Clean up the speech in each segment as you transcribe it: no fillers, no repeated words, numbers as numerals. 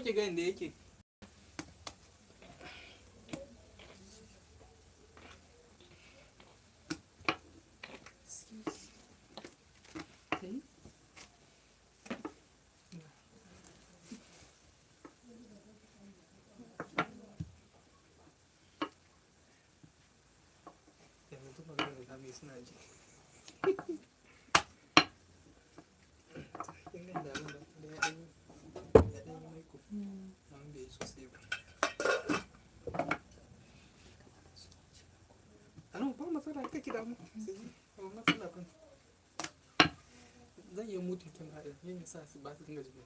ki ga inda yake. Yanzu duk maganar da zamu yi suna ji. Kin ga da abin da ya ɗan yi maiko. Amma bai yi sosai ba. Ano ba matsala kake damu. Ba matsala ba. Zan iya mutu kyamara ɗin yin sa su ba su dinga jikin.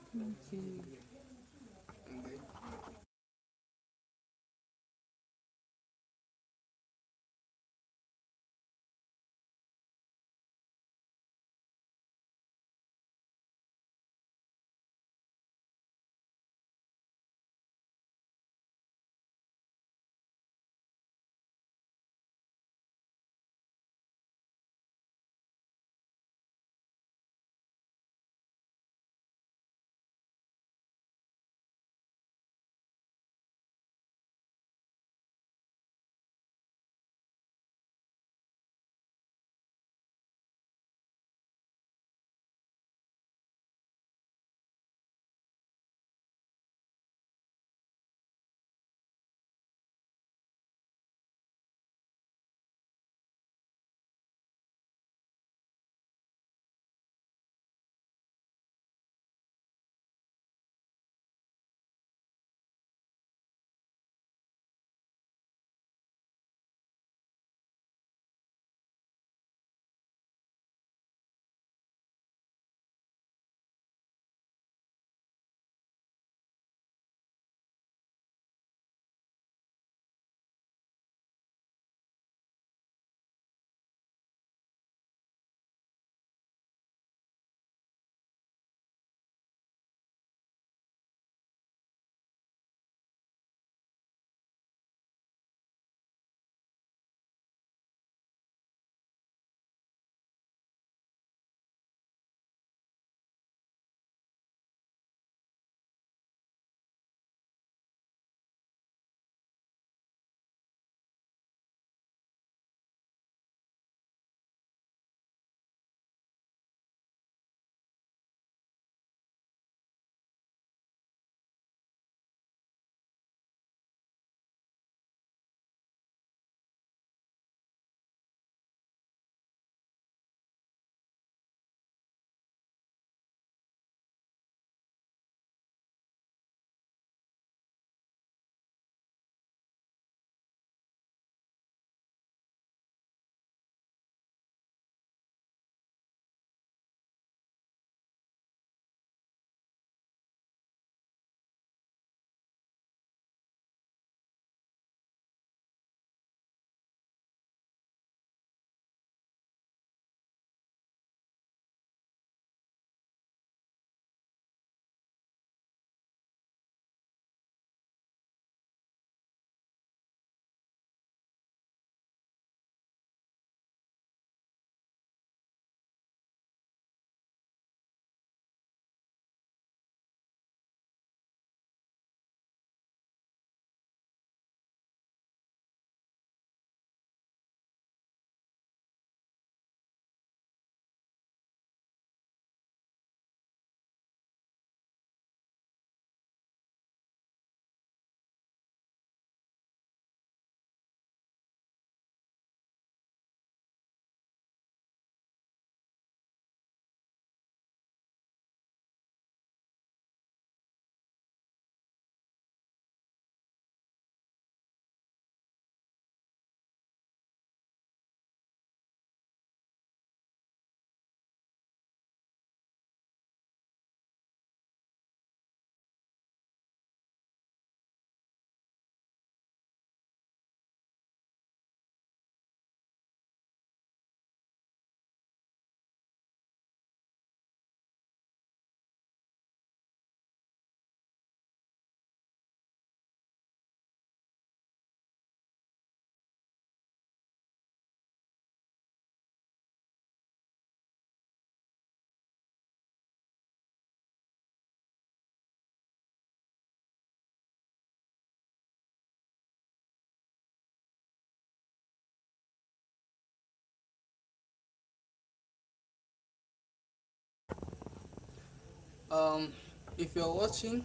Um, if you're watching,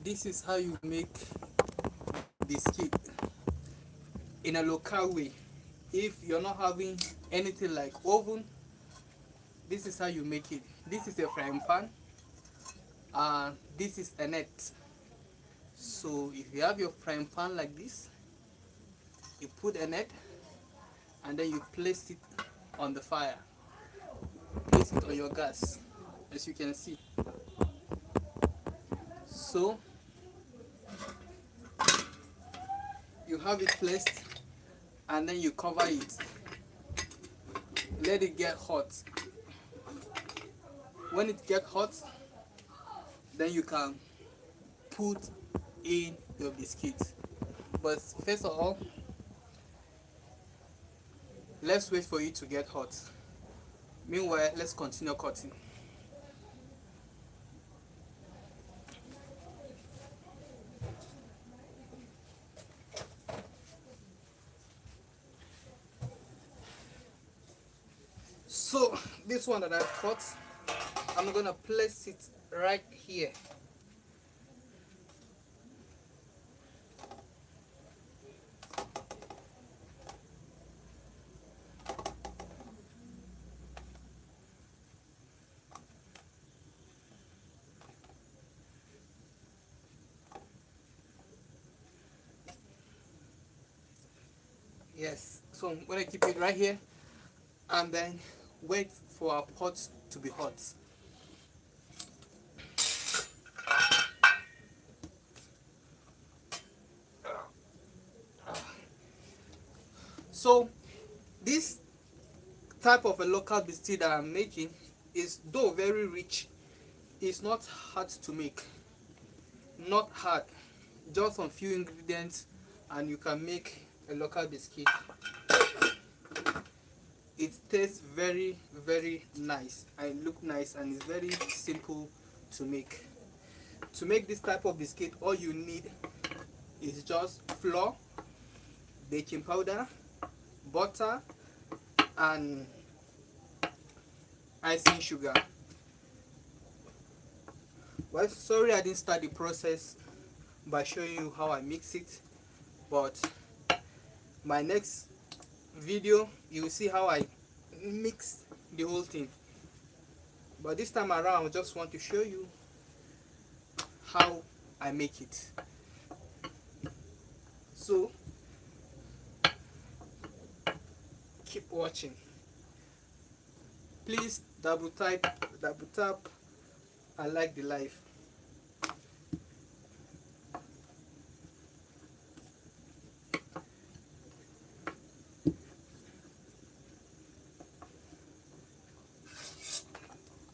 this is how you make biscuit in a local way. If you're not having anything like oven, this is how you make it. This is a frying pan, and this is a net. So if you have your frying pan like this, you put a net and then you place it on the fire. Place it on your gas, as you can see. So you have it placed, and then you cover it. Let it get hot. When it gets hot, then you can put in your biscuit. But first of all, let's wait for it to get hot. Meanwhile, let's continue cutting. So this one that I've cut, I'm gonna place it right here. Yes, so I'm gonna keep it right here and then wait for our pot to be hot. So this type of a local biscuit that I'm making is, though very rich, it's not hard to make. Not hard, just some few ingredients and you can make a local biscuit. It tastes very nice and look nice, and it's very simple to make. To make this type of biscuit, all you need is just flour, baking powder, butter, and icing sugar. Well, sorry I didn't start the process by showing you how I mix it, but my next video you will see how I mix the whole thing. But this time around I just want to show you how I make it. So keep watching. Please double tap and like the live.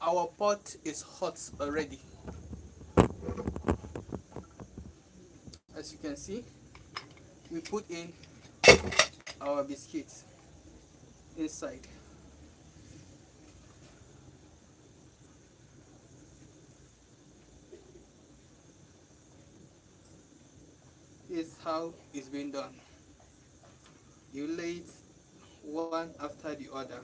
Our pot is hot already. As you can see, we put in our biscuits inside. This is how it's being done. You lay it one after the other.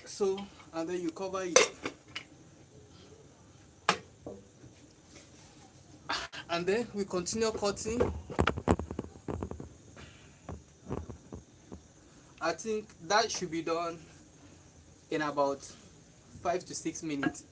So, and then you cover it. And then we continue cutting. I think that should be done in about 5 to 6 minutes.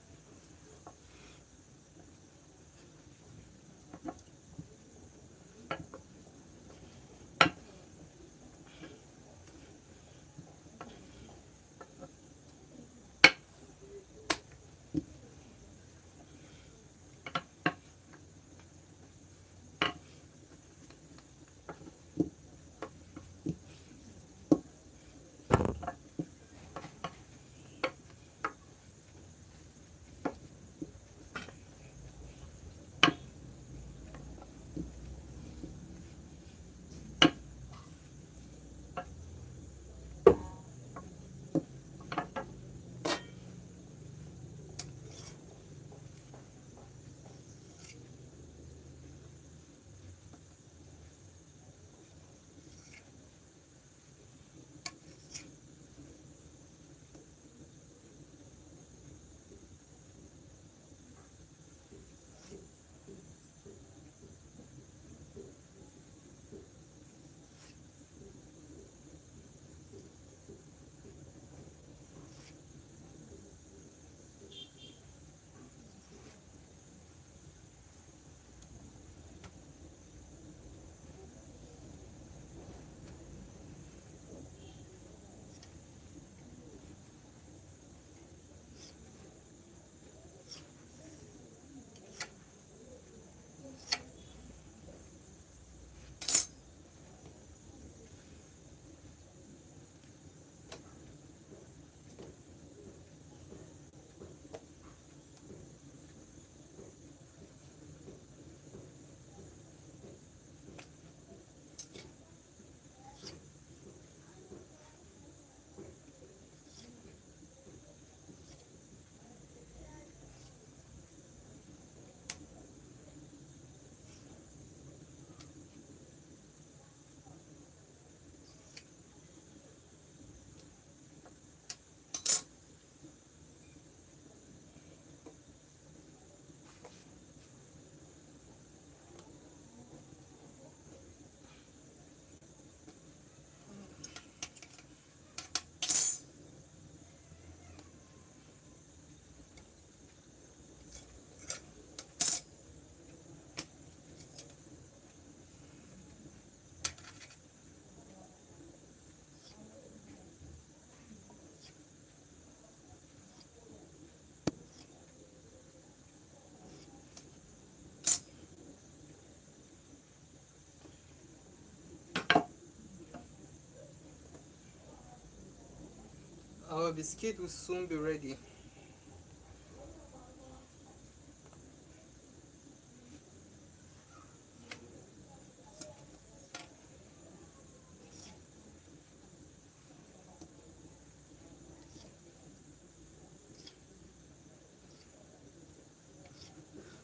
our biscuit will soon be ready.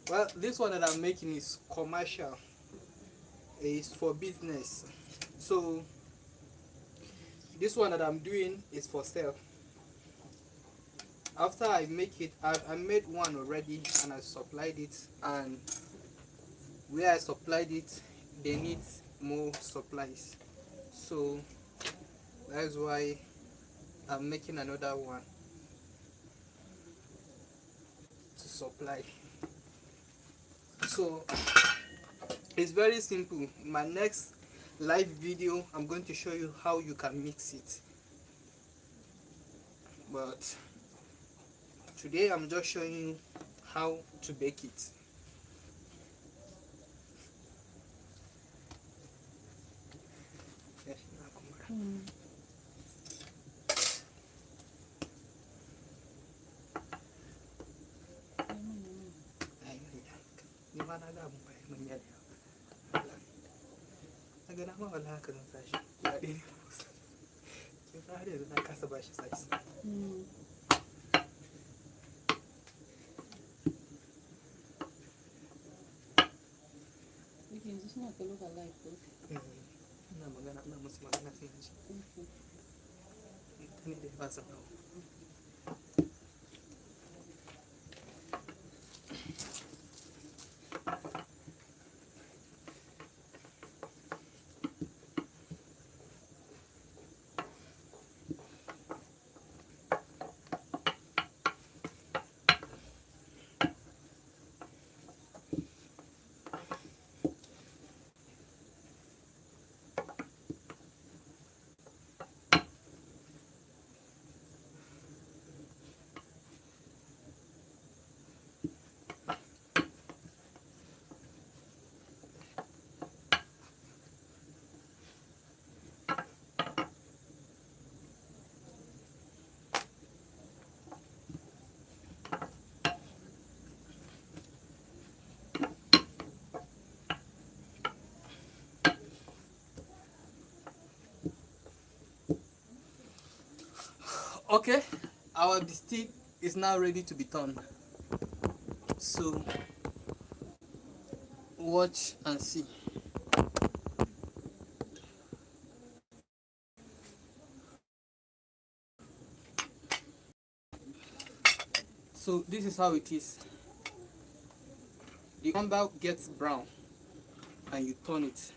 Well, this one that I'm making is commercial, is for business. So this one that I'm doing is for sale. After I make it, I made one already and I supplied it, and where I supplied it, they need more supplies. So that's why I'm making another one to supply. So it's very simple. My next live video, I'm going to show you how you can mix it. But today I'm just showing you how to bake it. Yanzu suna kallo ka live ko? Ina magana, ina musu magana sai na ji. Ni dai ba san nawa. Okay, our biscuit is now ready to be turned. So watch and see. So this is how it is. The crumble gets brown and you turn it.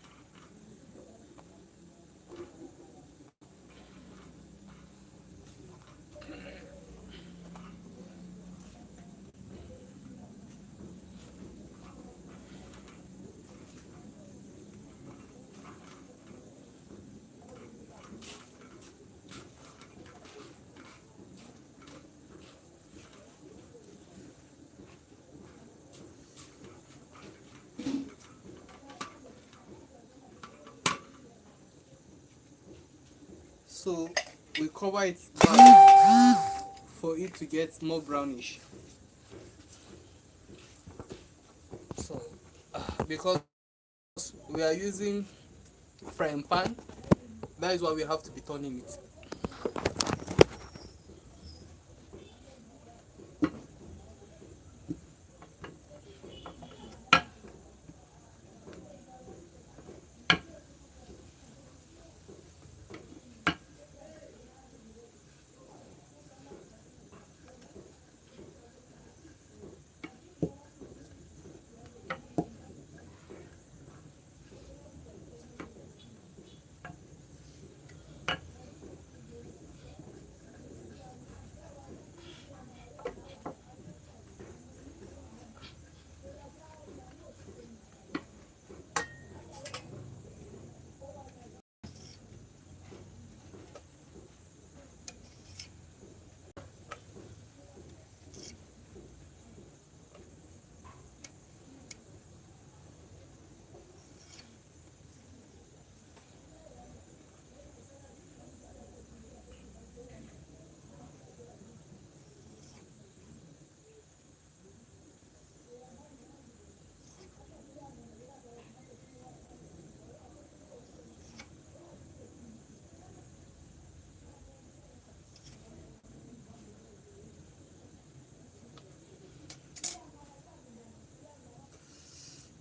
So we cover it back for it to get more brownish. So because we are using frying pan, that is why we have to be turning it.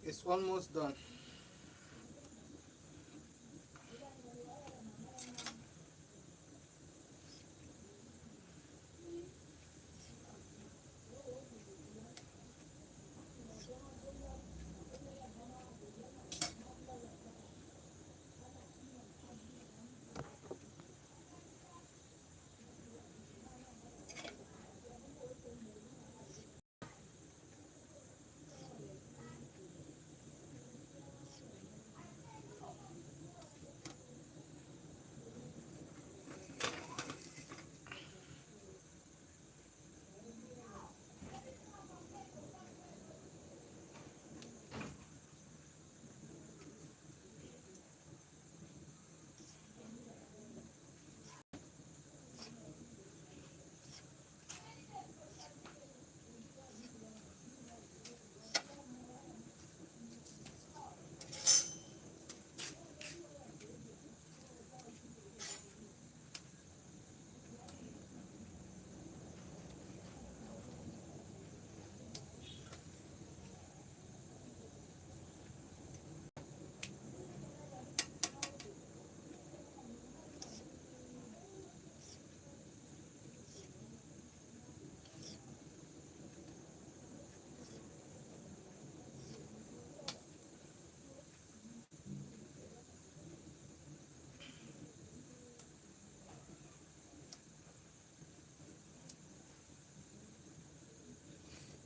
It's almost done.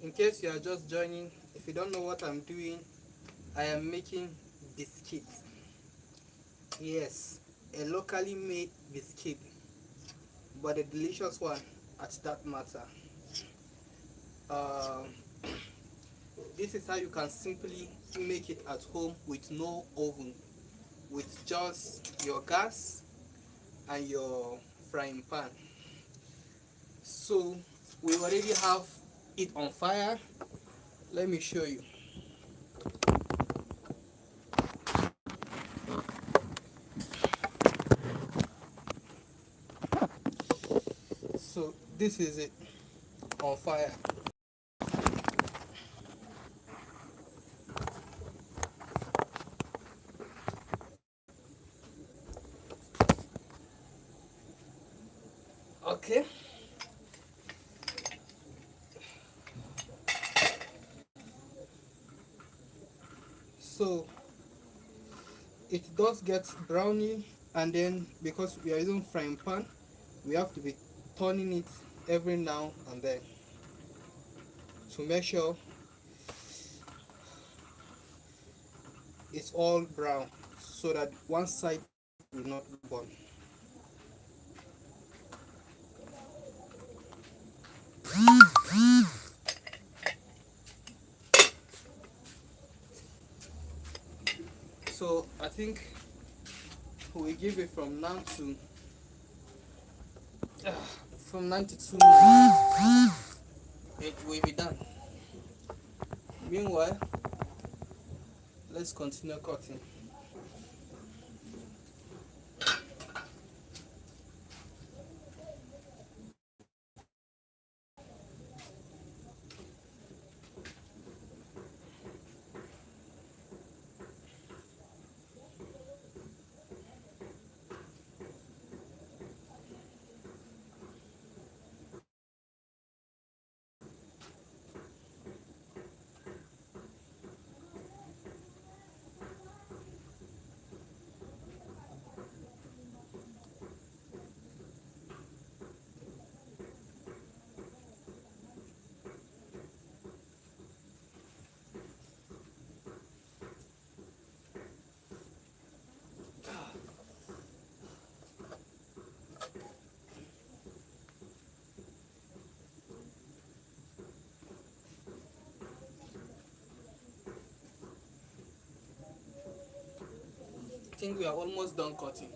In case you are just joining, if you don't know what I'm doing, I am making biscuit. Yes, a locally made biscuit, but a delicious one at that matter. Um, this is how you can simply make it at home with no oven, with just your gas and your frying pan. So we already have it on fire. Let me show you. So this is it on fire. Okay. So it does get brownie, and then because we are using frying pan, we have to be turning it every now and then to make sure it's all brown so that one side will not burn. So I think we give it from now to from 92 minutes. It will be done. Meanwhile, let's continue cutting. I think we are almost done cutting.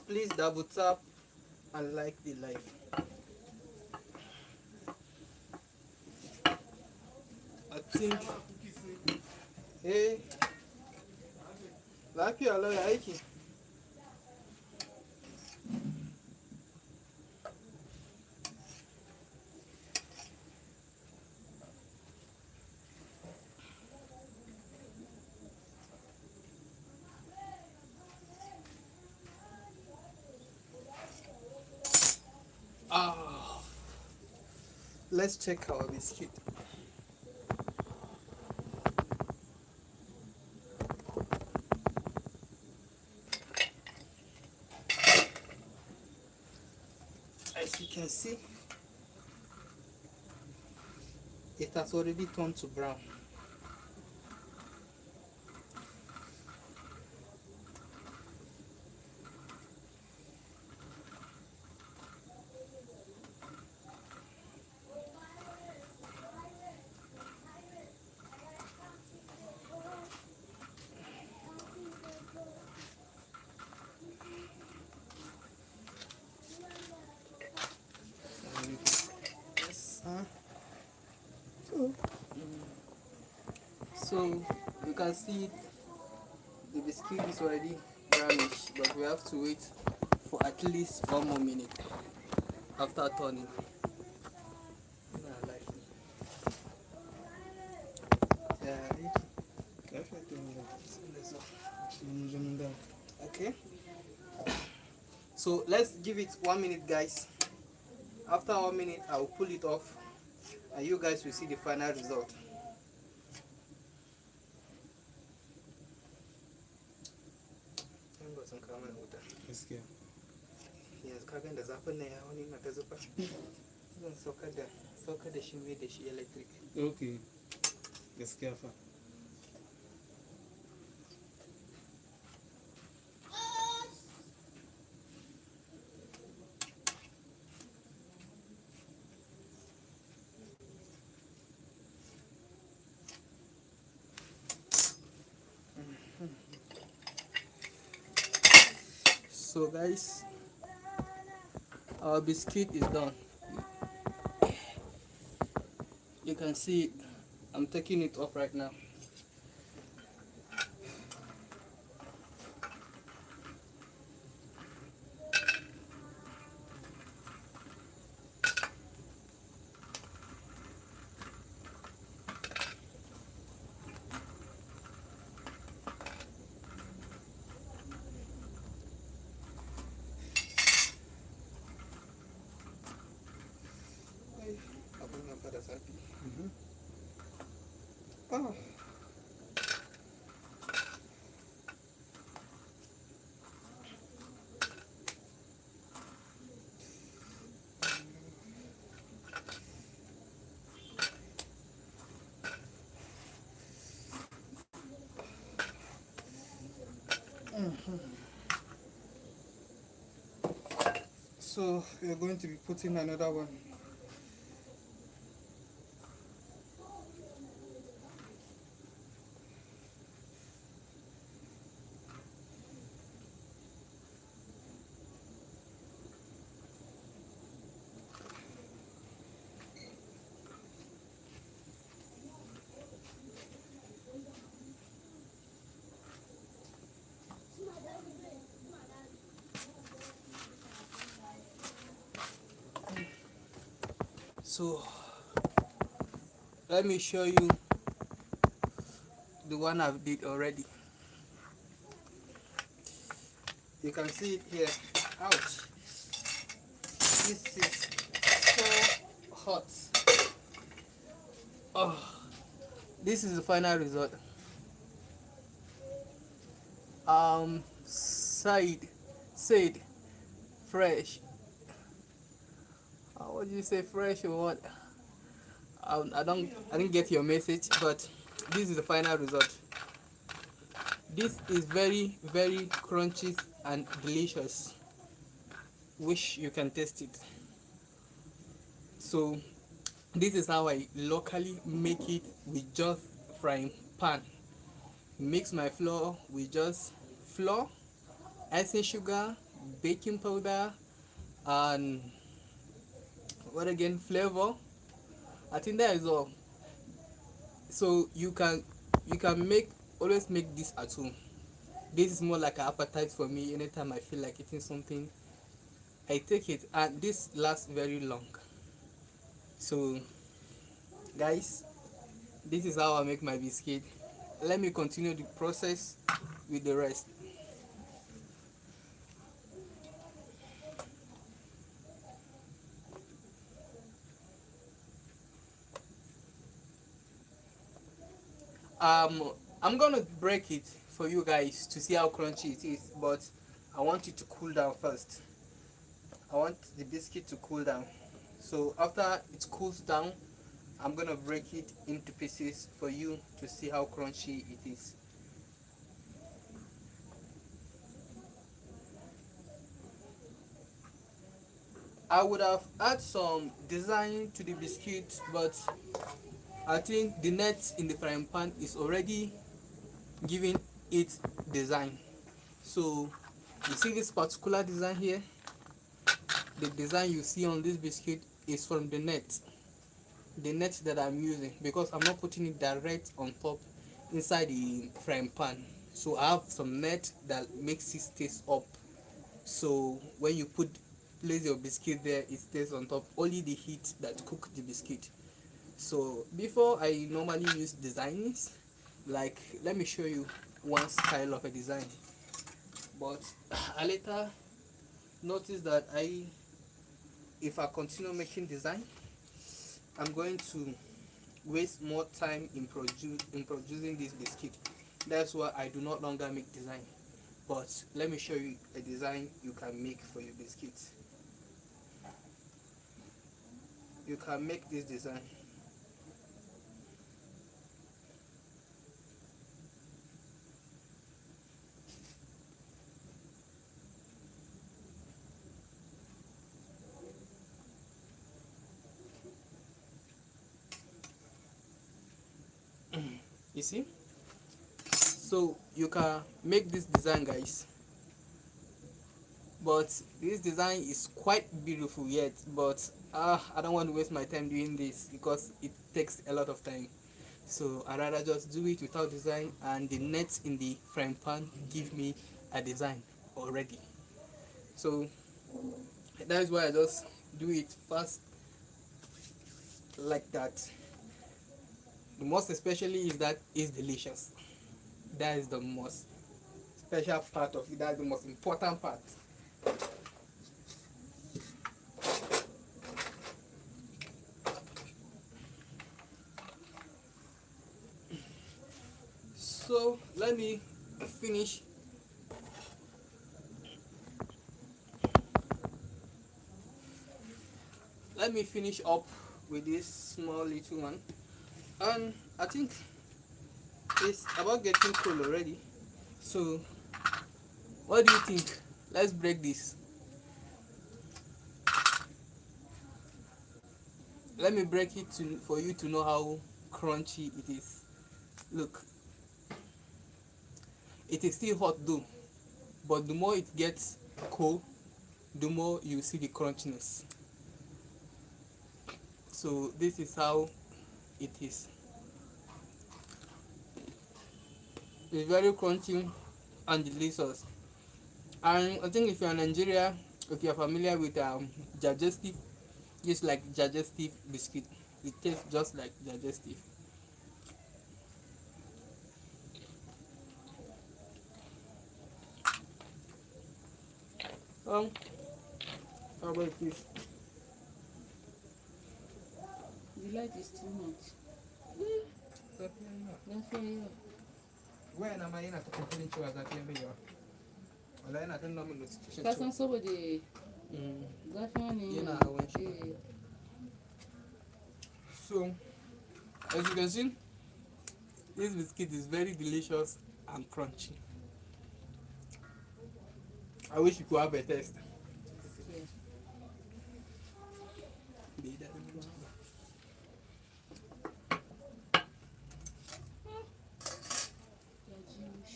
please double tap and like the live. I think hey lafiya lau ya aiki. Ah, let's check our biscuit. As you can see, it has already turned to brown. Yes, so you can see the biscuit is already brownish, but we have to wait for at least 1 more minute after turning. Okay, so let's give it 1 minute, guys. After 1 minute, I will pull it off, and you guys will see the final result. Gaskiya. Yanzu ka da zafin nan ya wani na ta zuba. Zan saukar da shi mai da shi electric. Okay. Gaskiya fa. So guys, our biscuit is done. You can see it. I'm taking it off right now. Oh. So we are going to be putting another one. So let me show you the one I've did already. You can see it here. Ouch. This is so hot. Oh, this is the final result. Said fresh. What did you say, fresh or what? I didn't get your message, but this is the final result. This is very, very crunchy and delicious. Wish you can taste it. So this is how I locally make it with just frying pan. Mix my flour with just flour, icing sugar, baking powder, and what again, flavor. I think that is all. So you can make always make this at home. This is more like an appetite for me. Anytime I feel like eating something, I take it, and this lasts very long. So guys, this is how I make my biscuit. Let me continue the process with the rest. um I'm gonna break it for you guys to see how crunchy it is, but I want it to cool down first. I want the biscuit to cool down. So after it cools down, I'm gonna break it into pieces for you to see how crunchy it is. I would have add some design to the biscuit, but I think the net in the frying pan is already giving it design. So you see this particular design here, the design you see on this biscuit is from the net that I'm using, because I'm not putting it direct on top inside the frying pan. So I have some net that makes it stays up, so when you place your biscuit there, it stays on top, only the heat that cook the biscuit. So before I normally use designs, like let me show you one style of a design, but I later noticed that if I continue making design, I'm going to waste more time in producing this biscuit. That's why I do not longer make design. But let me show you a design you can make for your biscuit. You can make this design. You see? So you can make this design, guys. But this design is quite beautiful yet, but I don't want to waste my time doing this because it takes a lot of time. So I rather just do it without design, and the net in the frying pan give me a design already. So that is why I just do it fast like that. The most especially is that it's delicious. That is the most special part of it. That's the most important part. So finish let me finish up with this small little one, and I think it's about getting cool already. So what do you think? Let's break this. Let me break it for you to know how crunchy it is. Look, it is still hot though, but the more it gets cold, the more you see the crunchiness. So this is how it is. It's very crunchy and delicious. And I think if you're in Nigeria, if you're familiar with digestive, it's like digestive biscuit. It tastes just like digestive. Um, how about this? The light is too much. That's why you Where am I in at the complaining to us that you are? I don't know notification. Kasan saboda zafin ne Yana hawan shi. So, as you can see, this biscuit is very delicious and crunchy. I wish you could have a taste.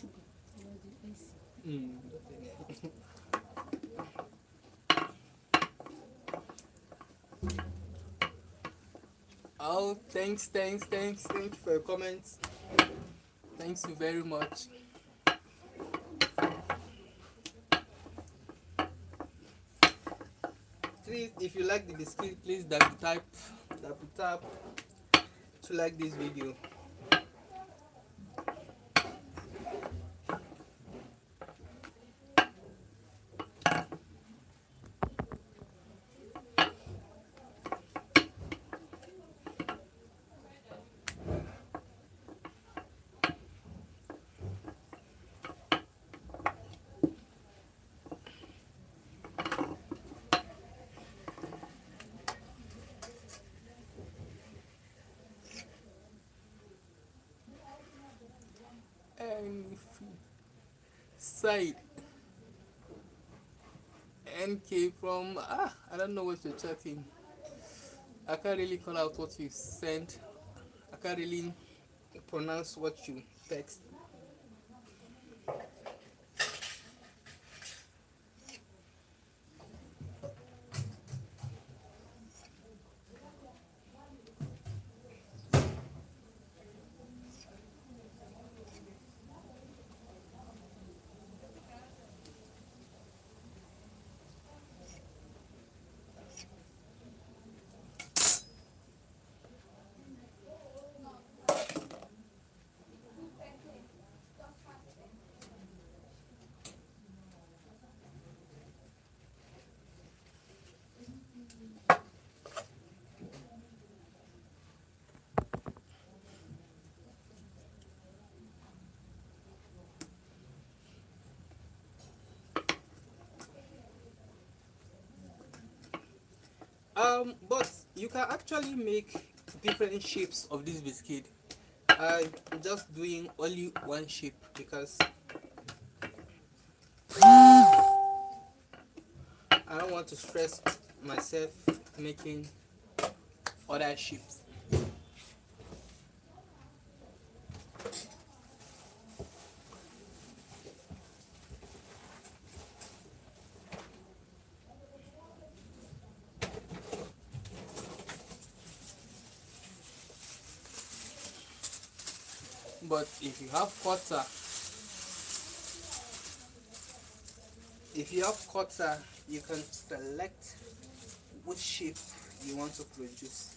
sugar, ice. Mm. Oh, thanks for your comments. Thanks you very much. Please, if you like the biscuit, please double tap to like this video. And side NK from I don't know what you're chatting. I can't really call out what you sent. I can't really pronounce what you text. But you can actually make different shapes of this biscuit. I'm just doing only one shape because I don't want to stress myself making other shapes. But if you have cutter, you can select which shape you want to produce.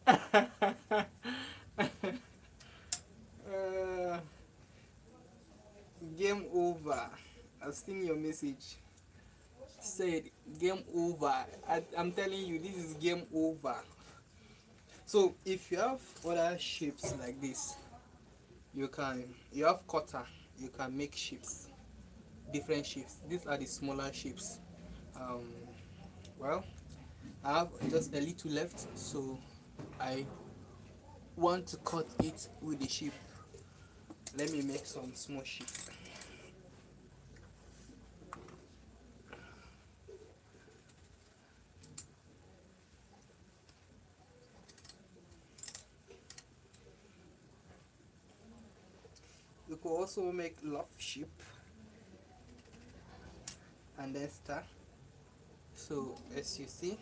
uh, Game over. I've seen your message. Said game over. I'm telling you, this is game over. So if you have other shapes like this, you have cutter, you can make shapes, different shapes. These are the smaller shapes. Um, well, I have just a little left, so I want to cut it with the shape. Let me make some small shape. You could also make love shape and then star. So as you see,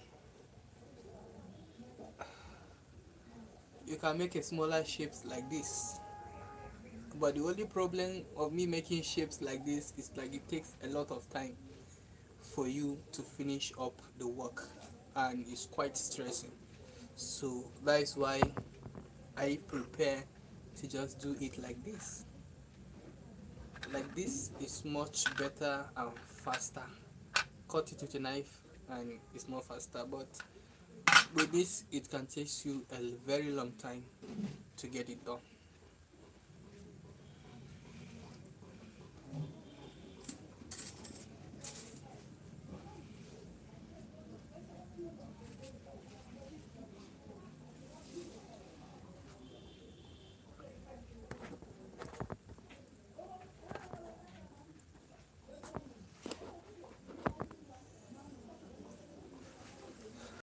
you can make a smaller shapes like this. But the only problem of me making shapes like this is like it takes a lot of time for you to finish up the work, and it's quite stressing. So that is why I prepare to just do it like this. Like this is much better and faster. Cut it with a knife and it's more faster, but with this it can take you a very long time to get it done.